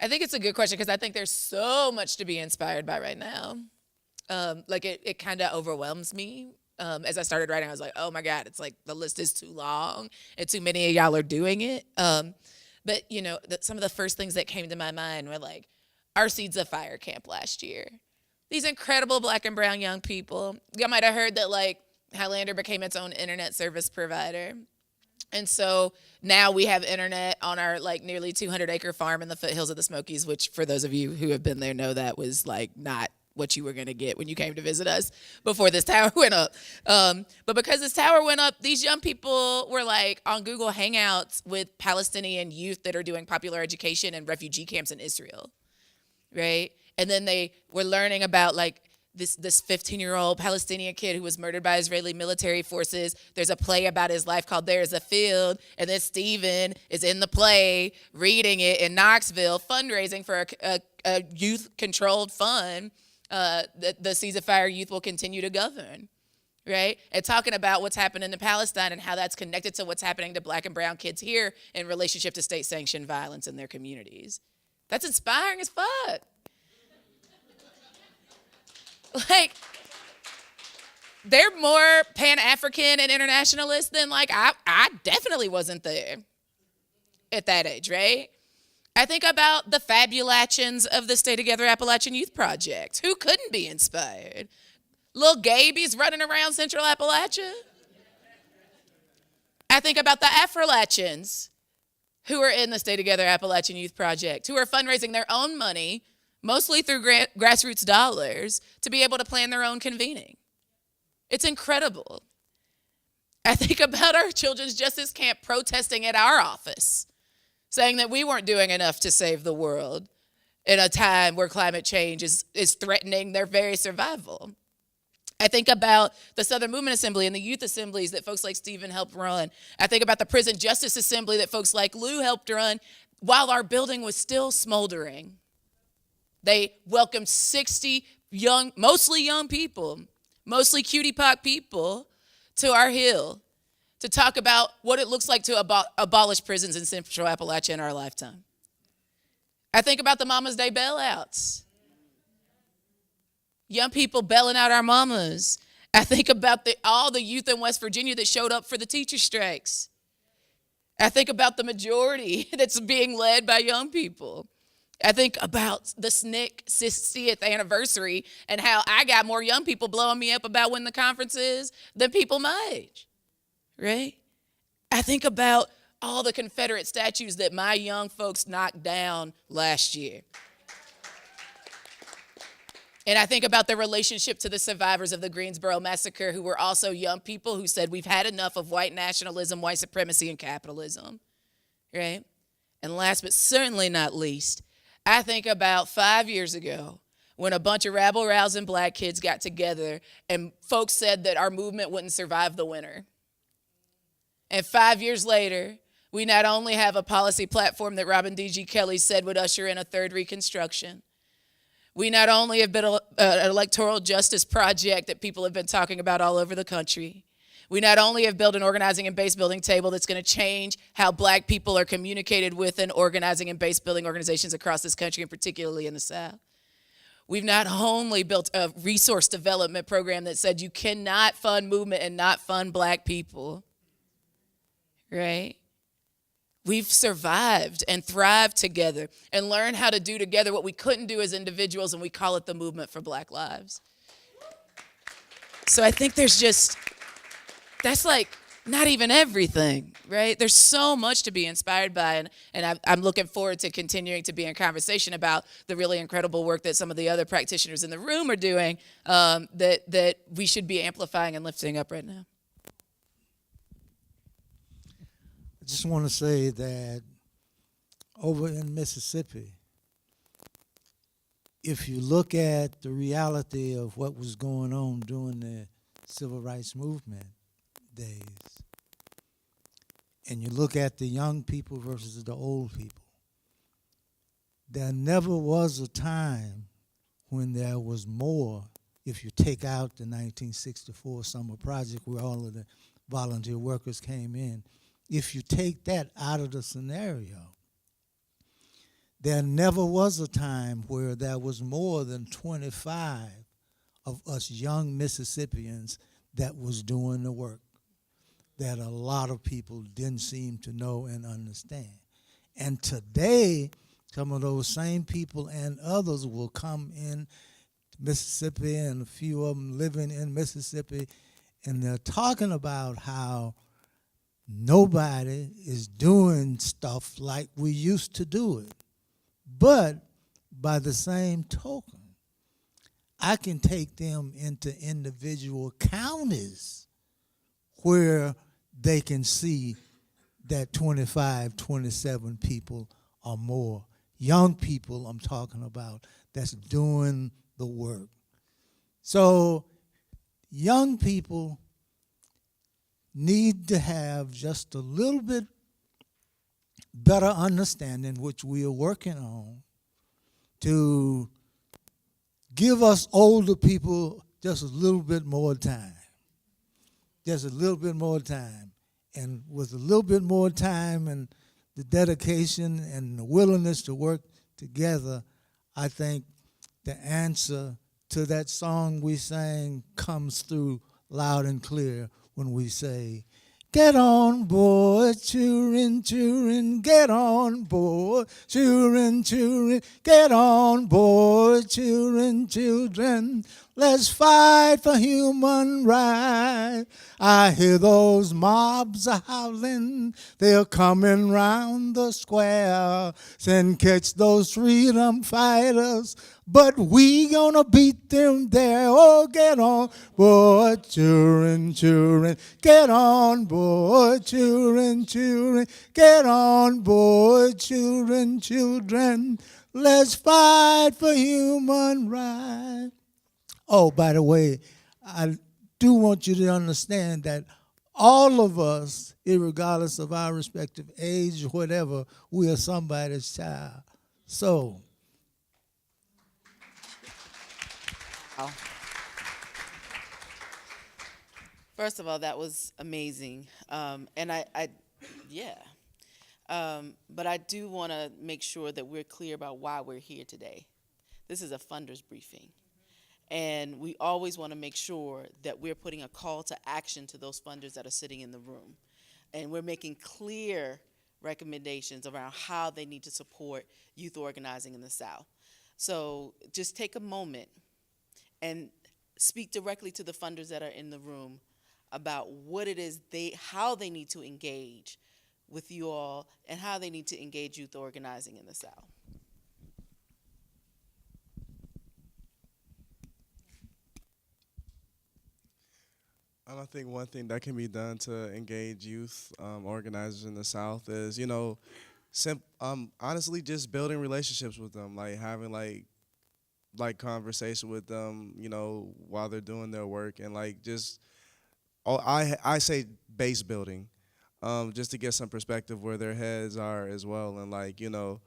I think it's a good question because I think there's so much to be inspired by right now. It kind of overwhelms me. As I started writing, I was like, oh my God, it's like the list is too long and too many of y'all are doing it. But some of the first things that came to my mind were like our Seeds of Fire camp last year. These incredible black and brown young people. Y'all might have heard that like Highlander became its own internet service provider. And so now we have internet on our like nearly 200-acre farm in the foothills of the Smokies, which for those of you who have been there know that was like not what you were going to get when you came to visit us before this tower went up. But because this tower went up, these young people were like on Google Hangouts with Palestinian youth that are doing popular education in refugee camps in Israel, right? And then they were learning about like this 15-year-old Palestinian kid who was murdered by Israeli military forces. There's a play about his life called There Is a Field, and then Stephen is in the play reading it in Knoxville, fundraising for a youth-controlled fund that the Seeds of Fire youth will continue to govern, right? And talking about what's happening in Palestine and how that's connected to what's happening to black and brown kids here in relationship to state-sanctioned violence in their communities. That's inspiring as fuck. Like, they're more Pan-African and internationalist than like I definitely wasn't there at that age, right? I think about the Fabulachins of the Stay Together Appalachian Youth Project. Who couldn't be inspired? Little Gaby's running around Central Appalachia. I think about the Afrolachins who are in the Stay Together Appalachian Youth Project, who are fundraising their own money, mostly through grassroots dollars, to be able to plan their own convening. It's incredible. I think about our Children's Justice Camp protesting at our office, saying that we weren't doing enough to save the world in a time where climate change is threatening their very survival. I think about the Southern Movement Assembly and the youth assemblies that folks like Stephen helped run. I think about the Prison Justice Assembly that folks like Lou helped run while our building was still smoldering. They welcomed 60 mostly young people, mostly cutie pock people, to our hill to talk about what it looks like to abolish prisons in Central Appalachia in our lifetime. I think about the Mama's Day bailouts. Young people bailing out our mamas. I think about all the youth in West Virginia that showed up for the teacher strikes. I think about the majority that's being led by young people. I think about the SNCC 60th anniversary and how I got more young people blowing me up about when the conference is than people my age, right? I think about all the Confederate statues that my young folks knocked down last year. And I think about the relationship to the survivors of the Greensboro Massacre, who were also young people who said, we've had enough of white nationalism, white supremacy, and capitalism, right? And last but certainly not least, I think about 5 years ago when a bunch of rabble-rousing black kids got together and folks said that our movement wouldn't survive the winter. And 5 years later, we not only have a policy platform that Robin D.G. Kelly said would usher in a third Reconstruction, we not only have been an electoral justice project that people have been talking about all over the country, we not only have built an organizing and base building table that's going to change how black people are communicated with in organizing and base building organizations across this country, and particularly in the South. We've not only built a resource development program that said you cannot fund movement and not fund black people, right? We've survived and thrived together and learned how to do together what we couldn't do as individuals, and we call it the Movement for Black Lives. So I think there's just that's like not even everything, right? There's so much to be inspired by, and I'm looking forward to continuing to be in conversation about the really incredible work that some of the other practitioners in the room are doing, that we should be amplifying and lifting up right now. I just want to say that over in Mississippi, if you look at the reality of what was going on during the civil rights movement days, and you look at the young people versus the old people, there never was a time when there was more, if you take out the 1964 summer project where all of the volunteer workers came in, if you take that out of the scenario, there never was a time where there was more than 25 of us young Mississippians that was doing the work that a lot of people didn't seem to know and understand. And today, some of those same people and others will come in Mississippi, and a few of them living in Mississippi, and they're talking about how nobody is doing stuff like we used to do it. But by the same token, I can take them into individual counties where they can see that 25, 27 people or more, young people I'm talking about, that's doing the work. So young people need to have just a little bit better understanding, which we are working on, to give us older people just a little bit more time. Just a little bit more time. And with a little bit more time and the dedication and the willingness to work together, I think the answer to that song we sang comes through loud and clear when we say, get on board, children, children, get on board, children, children, get on board, children, children. Let's fight for human rights. I hear those mobs howling. They're coming round the square. Send catch those freedom fighters. But we gonna beat them there. Oh, get on board, children, children. Get on board, children, children. Get on board, children, children. Let's fight for human rights. Oh, by the way, I do want you to understand that all of us, regardless of our respective age or whatever, we are somebody's child. So, First of all, that was amazing. And but I do want to make sure that we're clear about why we're here today. This is a funders briefing. And we always want to make sure that we're putting a call to action to those funders that are sitting in the room. And we're making clear recommendations around how they need to support youth organizing in the South. So just take a moment and speak directly to the funders that are in the room about what it is how they need to engage with you all and how they need to engage youth organizing in the South. I think one thing that can be done to engage youth organizers in the South is, honestly, just building relationships with them, like having like conversation with them, while they're doing their work, and I say base building, just to get some perspective where their heads are as well, and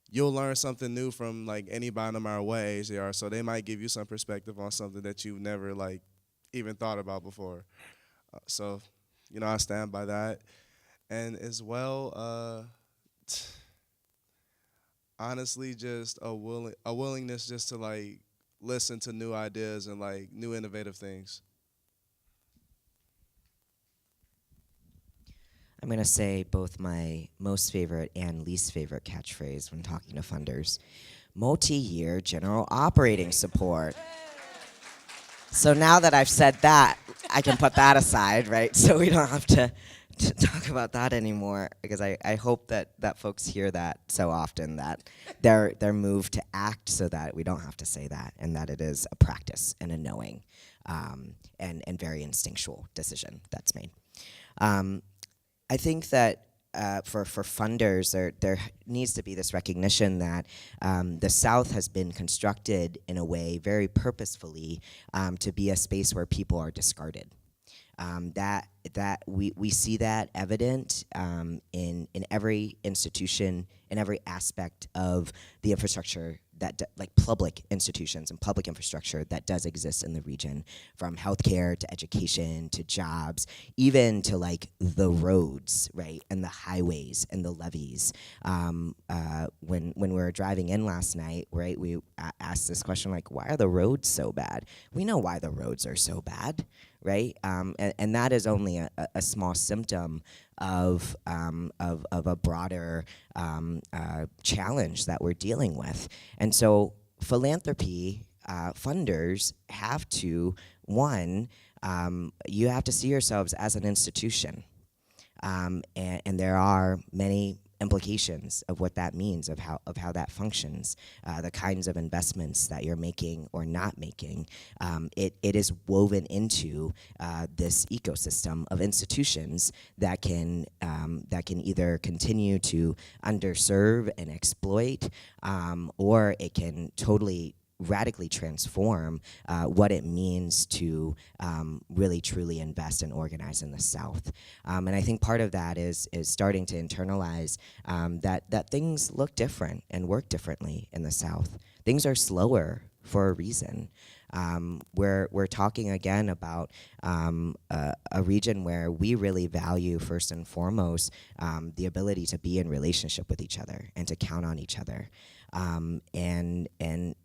you'll learn something new from anybody, no matter what age they are. So they might give you some perspective on something that you've never even thought about before. So, I stand by that. And as well, honestly, just a willingness just to listen to new ideas and new innovative things. I'm going to say both my most favorite and least favorite catchphrase when talking to funders. Multi-year general operating support. So now that I've said that, I can put that aside, right? So we don't have to talk about that anymore, because I hope that folks hear that so often that they're moved to act so that we don't have to say that, and that it is a practice and a knowing and very instinctual decision that's made. I think that for funders, there needs to be this recognition that the South has been constructed in a way very purposefully to be a space where people are discarded. That we see that evident in every institution, in every aspect of the infrastructure like public institutions and public infrastructure that does exist in the region, from healthcare to education to jobs, even to like the roads, right, and the highways and the levees. When we were driving in last night, right, we asked this question like, why are the roads so bad? We know why the roads are so bad, right? And that is only a small symptom of a broader challenge that we're dealing with. And so philanthropy funders have to, one, you have to see yourselves as an institution. And there are many implications of what that means, of how that functions, the kinds of investments that you're making or not making. It is woven into this ecosystem of institutions that can either continue to underserve and exploit, or it can totally radically transform what it means to really truly invest and organize in the South. And I think part of that is starting to internalize that things look different and work differently in the South. Things are slower for a reason. We're talking again about a region where we really value first and foremost the ability to be in relationship with each other and to count on each other. And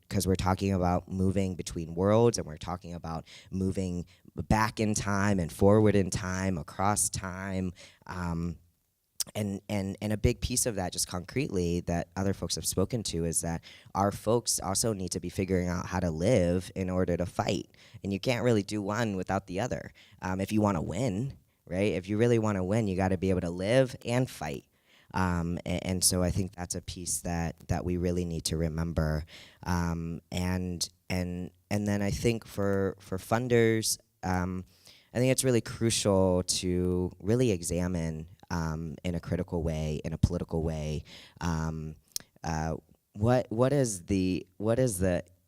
because we're talking about moving between worlds, and we're talking about moving back in time and forward in time, across time, and a big piece of that, just concretely, that other folks have spoken to, is that our folks also need to be figuring out how to live in order to fight. And you can't really do one without the other. If you want to win, right? If you really want to win, you got to be able to live and fight. And so I think that's a piece that we really need to remember. And then I think for funders, I think it's really crucial to really examine in a critical way, in a political way, what is the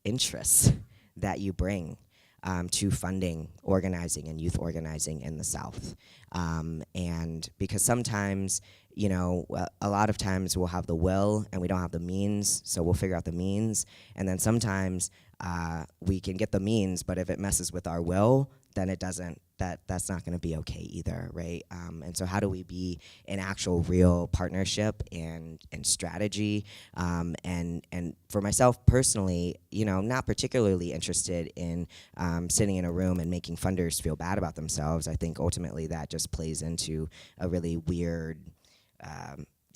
interest that you bring to funding organizing and youth organizing in the South. And because sometimes, you know, a lot of times we'll have the will and we don't have the means, so we'll figure out the means. And then sometimes we can get the means, but if it messes with our will, then it doesn't, that's not gonna be okay either, right? And so how do we be in actual real partnership and strategy? And for myself personally, you know, not particularly interested in sitting in a room and making funders feel bad about themselves. I think ultimately that just plays into a really weird,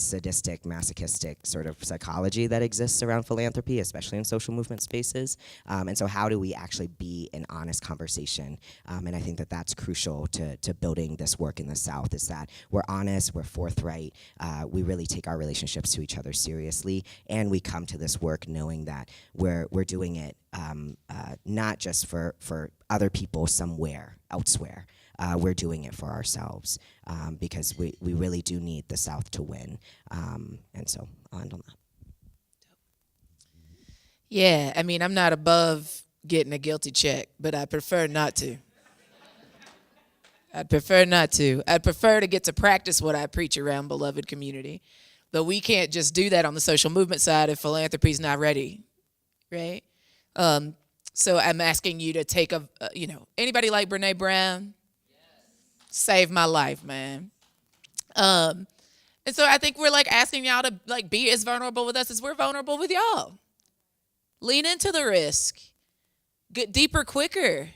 sadistic, masochistic sort of psychology that exists around philanthropy, especially in social movement spaces. And so how do we actually be in honest conversation? And I think that that's crucial to building this work in the South, is that we're honest, we're forthright, we really take our relationships to each other seriously, and we come to this work knowing that we're doing it not just for other people somewhere elsewhere. We're doing it for ourselves because we really do need the South to win. And so I'll end on that. Yeah, I mean, I'm not above getting a guilty check, but I prefer not to. I'd prefer not to. I'd prefer to get to practice what I preach around beloved community. But we can't just do that on the social movement side if philanthropy's not ready, right? So I'm asking you to take anybody like Brene Brown? Saved my life, man. And so I think we're like asking y'all to like be as vulnerable with us as we're vulnerable with y'all. Lean into the risk. Get deeper quicker,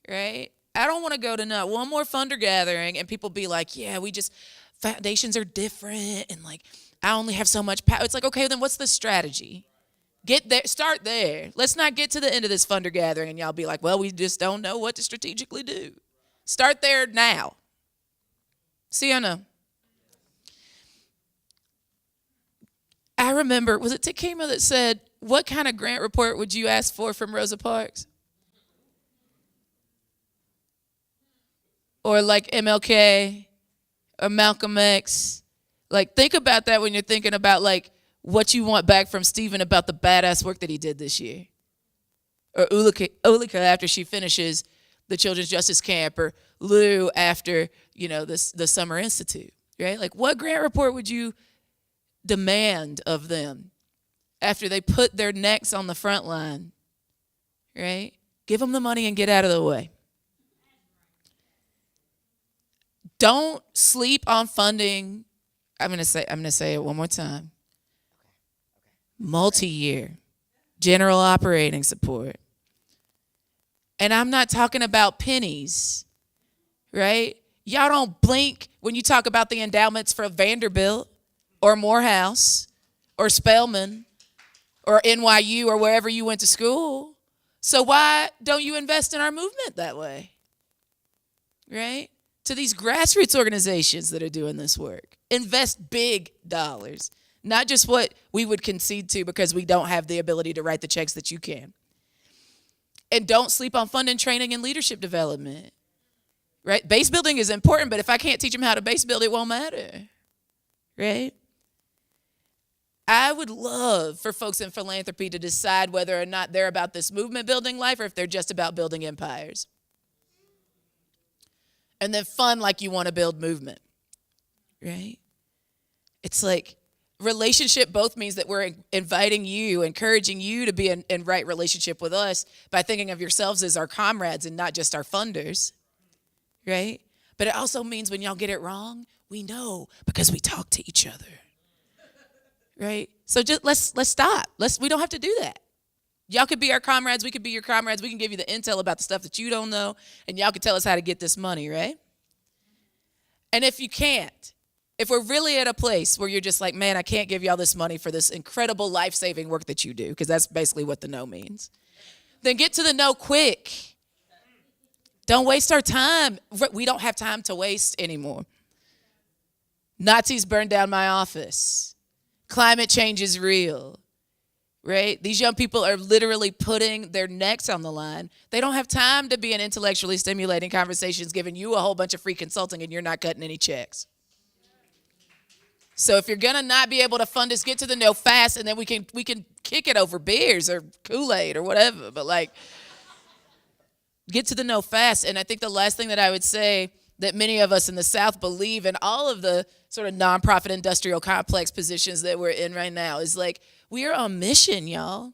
right? I don't want to go to not one more funder gathering and people be like, yeah, foundations are different and like I only have so much power. It's like, okay, then what's the strategy? Get there, start there. Let's not get to the end of this funder gathering and y'all be like, well, we just don't know what to strategically do. Start there now. See or no? I remember, was it Takema that said, what kind of grant report would you ask for from Rosa Parks? Or like MLK or Malcolm X? Like, think about that when you're thinking about, like, what you want back from Stephen about the badass work that he did this year. Or Ulika after she finishes the Children's Justice Camp, or Lou after, the Summer Institute, right? Like, what grant report would you demand of them after they put their necks on the front line, right? Give them the money and get out of the way. Don't sleep on funding. I'm gonna say it one more time. Multi-year general operating support. And I'm not talking about pennies, right? Y'all don't blink when you talk about the endowments for Vanderbilt or Morehouse or Spelman or NYU or wherever you went to school. So why don't you invest in our movement that way, right? To these grassroots organizations that are doing this work. Invest big dollars, not just what we would concede to because we don't have the ability to write the checks that you can. And don't sleep on funding training and leadership development, right? Base building is important, but if I can't teach them how to base build, it won't matter, right? I would love for folks in philanthropy to decide whether or not they're about this movement building life or if they're just about building empires. And then fund like you want to build movement, right? It's like relationship both means that we're inviting you, encouraging you to be in right relationship with us by thinking of yourselves as our comrades and not just our funders, right? But it also means when y'all get it wrong, we know because we talk to each other, right? So just let's stop. We don't have to do that. Y'all could be our comrades. We could be your comrades. We can give you the intel about the stuff that you don't know, and y'all can tell us how to get this money, right? And if you can't, if we're really at a place where you're just like, man, I can't give y'all this money for this incredible life-saving work that you do, because that's basically what the no means, then get to the no quick. Don't waste our time. We don't have time to waste anymore. Nazis burned down my office. Climate change is real. Right? These young people are literally putting their necks on the line. They don't have time to be in intellectually stimulating conversations giving you a whole bunch of free consulting and you're not cutting any checks. So if you're going to not be able to fund us, get to the no fast, and then we can kick it over beers or Kool-Aid or whatever. But, like, get to the no fast. And I think the last thing that I would say that many of us in the South believe in all of the sort of nonprofit industrial complex positions that we're in right now is, like, we are on mission, y'all.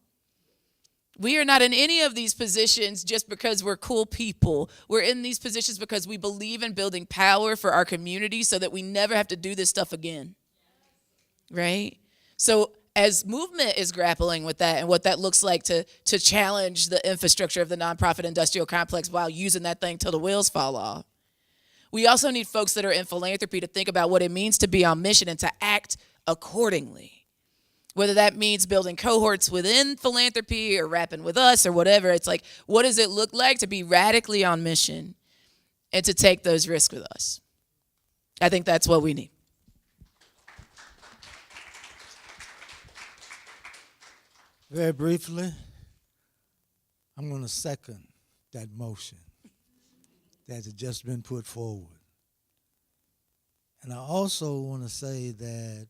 We are not in any of these positions just because we're cool people. We're in these positions because we believe in building power for our community so that we never have to do this stuff again, right? So as movement is grappling with that and what that looks like to challenge the infrastructure of the nonprofit industrial complex while using that thing till the wheels fall off, we also need folks that are in philanthropy to think about what it means to be on mission and to act accordingly. Whether that means building cohorts within philanthropy or rapping with us or whatever, it's like, what does it look like to be radically on mission and to take those risks with us? I think that's what we need. Very briefly, I'm going to second that motion that has just been put forward. And I also want to say that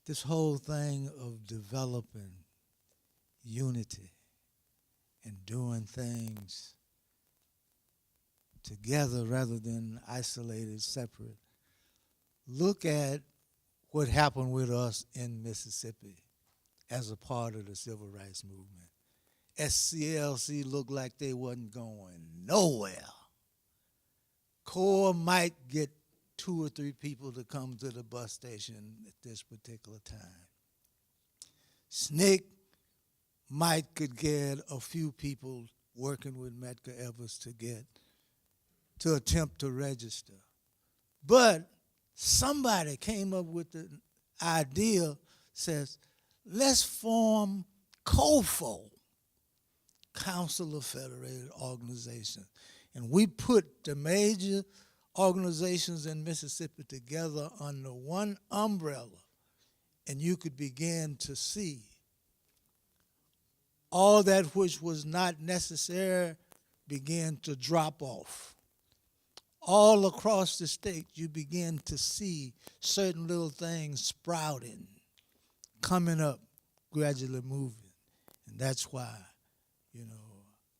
this whole thing of developing unity and doing things together rather than isolated, separate. Look at what happened with us in Mississippi as a part of the civil rights movement. SCLC looked like they wasn't going nowhere. CORE might get 2 or 3 people to come to the bus station at this particular time. SNCC could get a few people working with Medgar Evers to attempt to register. But somebody came up with the idea, says, let's form COFO, Council of Federated Organizations. And we put the major organizations in Mississippi together under one umbrella, and you could begin to see all that which was not necessary began to drop off. All across the state, you begin to see certain little things sprouting, coming up, gradually moving. And that's why,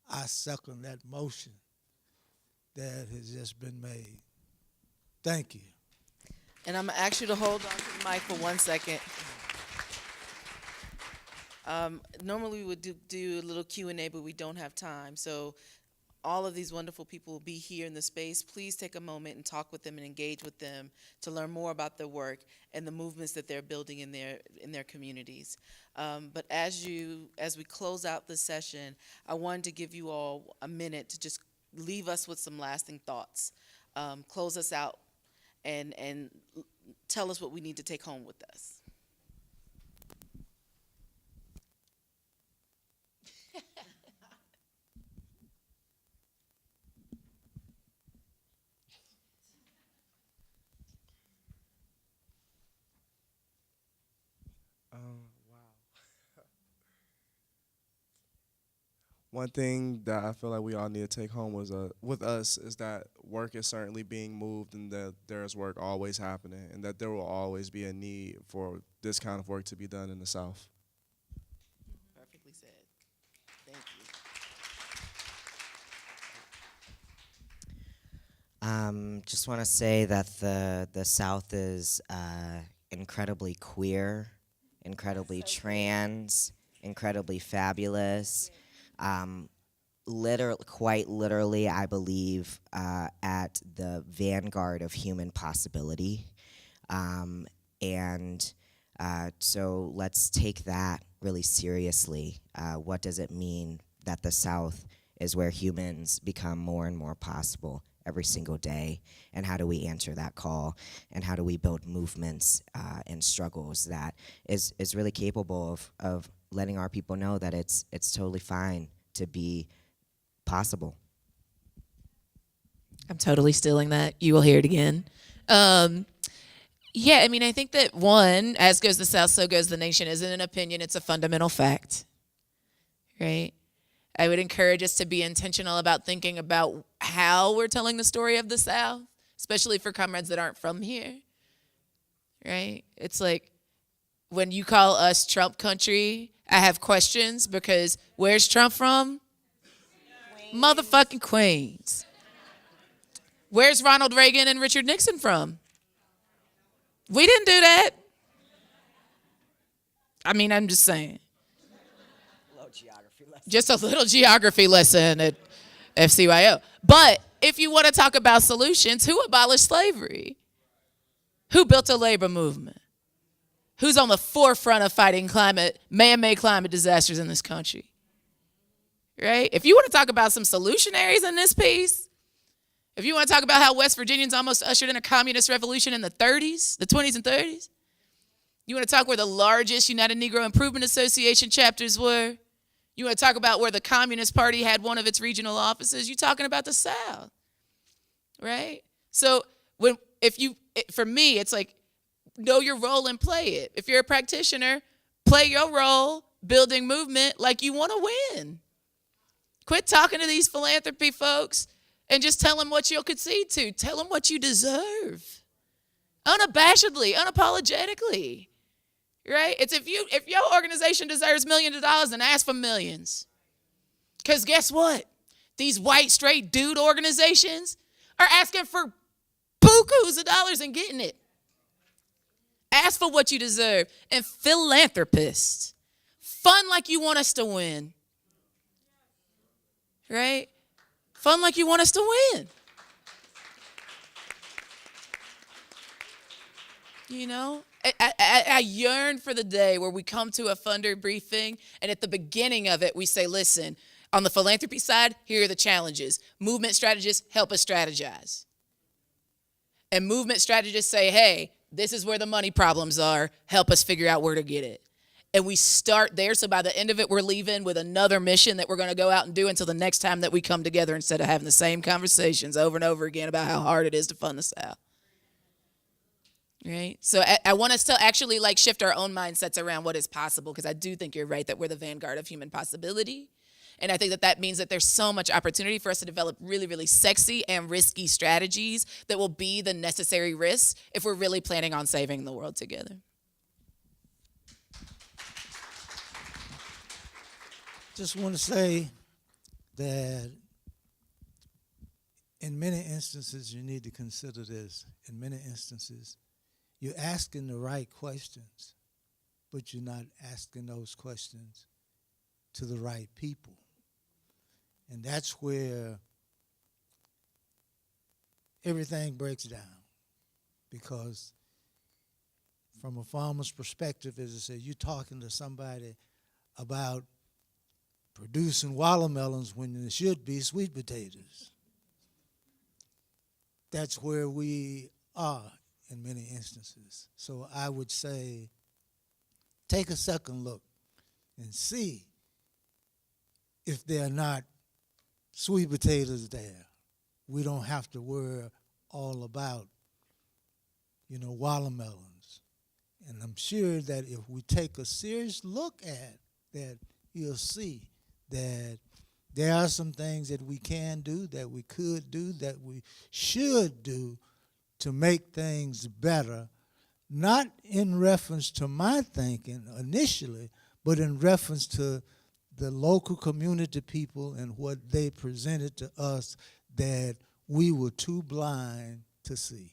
I second that motion that has just been made. Thank you. And I'm going to ask you to hold on to the mic for 1 second. Normally we would do a little Q&A, but we don't have time. So all of these wonderful people will be here in the space. Please take a moment and talk with them and engage with them to learn more about their work and the movements that they're building in their communities. But as we close out this session, I wanted to give you all a minute to just leave us with some lasting thoughts. Close us out and tell us what we need to take home with us. One thing that I feel like we all need to take home was with us is that work is certainly being moved, and that there is work always happening, and that there will always be a need for this kind of work to be done in the South. Perfectly said. Thank you. Just want to say that the South is incredibly queer, incredibly trans, incredibly fabulous. Quite literally, I believe, at the vanguard of human possibility. So let's take that really seriously. What does it mean that the South is where humans become more and more possible every single day? And how do we answer that call? And how do we build movements and struggles that is really capable of letting our people know that it's totally fine to be possible? I'm totally stealing that. You will hear it again. Yeah, I mean, I think that one, as goes the South, so goes the nation, isn't an opinion, it's a fundamental fact, right? I would encourage us to be intentional about thinking about how we're telling the story of the South, especially for comrades that aren't from here, right? It's like, when you call us Trump country, I have questions, because where's Trump from? Queens. Motherfucking Queens. Where's Ronald Reagan and Richard Nixon from? We didn't do that. I mean, I'm just saying. Just a little geography lesson at FCYO. But if you want to talk about solutions, who abolished slavery? Who built a labor movement? Who's on the forefront of fighting man-made climate disasters in this country? Right? If you want to talk about some solutionaries in this piece, if you want to talk about how West Virginians almost ushered in a communist revolution in the 20s and 30s, you want to talk where the largest United Negro Improvement Association chapters were, you want to talk about where the Communist Party had one of its regional offices, you're talking about the South, right? So for me, it's like, know your role and play it. If you're a practitioner, play your role building movement like you want to win. Quit talking to these philanthropy folks and just tell them what you'll concede to. Tell them what you deserve. Unabashedly, unapologetically. Right? It's if your organization deserves millions of dollars, then ask for millions. Because guess what? These white, straight dude organizations are asking for bukus of dollars and getting it. Ask for what you deserve. And philanthropists, fund like you want us to win. Right? Fund like you want us to win. You know? I yearn for the day where we come to a funder briefing, and at the beginning of it, we say, listen, on the philanthropy side, here are the challenges. Movement strategists help us strategize. And movement strategists say, hey, this is where the money problems are. Help us figure out where to get it. and we start there. So by the end of it, we're leaving with another mission that we're going to go out and do until the next time that we come together, instead of having the same conversations over and over again about how hard it is to fund the South. Right? So I want us to actually like shift our own mindsets around what is possible, because I do think you're right that we're the vanguard of human possibility. And I think that that means that there's so much opportunity for us to develop really, really sexy and risky strategies that will be the necessary risks if we're really planning on saving the world together. Just want to say that in many instances, you need to consider this. In many instances, you're asking the right questions, but you're not asking those questions to the right people. And that's where everything breaks down. Because from a farmer's perspective, as I said, you're talking to somebody about producing watermelons when it should be sweet potatoes. That's where we are in many instances. So I would say, take a second look and see if they're not sweet potatoes there. We don't have to worry all about, watermelons. And I'm sure that if we take a serious look at that, you'll see that there are some things that we can do, that we could do, that we should do to make things better, not in reference to my thinking initially, but in reference to the local community people and what they presented to us that we were too blind to see.